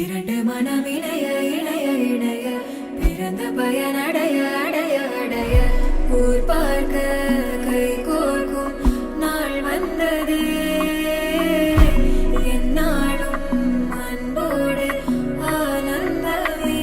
இரண்டு மனம் இணைய இணைய இணைய பிறந்த பயன் அடைய அடைய அடைய ஊர் பார்க்க கை கோர்க்கும் நாள் வந்தது என்னாலும் அன்போடு ஆனந்தமே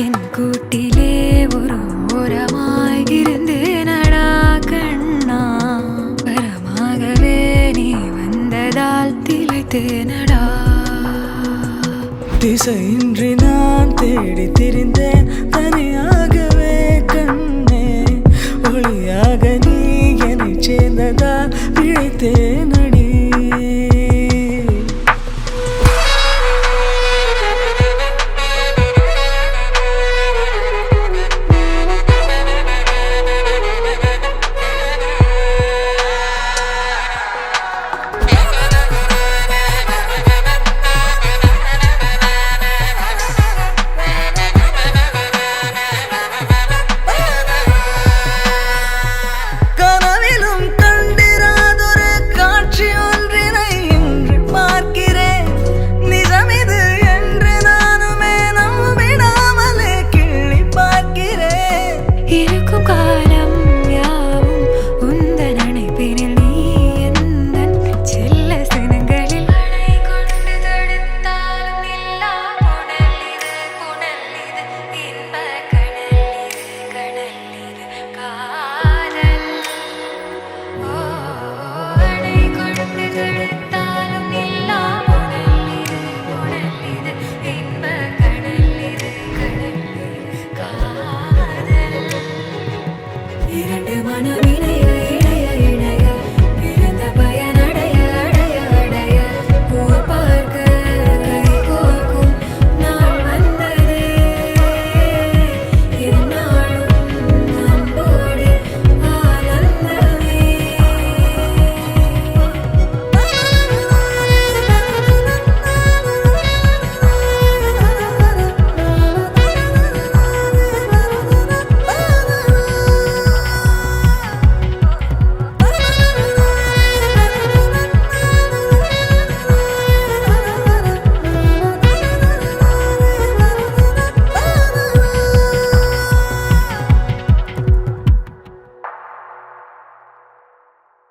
என் கூட்டிலே ஒரு ஓரமாய் இருந்தேனடா கண்ணா வரமாகவே நீ வந்ததால் திளைத்தேனடா திசையின்றி நான் தேடி திரிந்தேன் தனியாகவே கண்ணே ஒளியாக நீ என்னை சேர்ந்ததால் பிழைத்தேனடா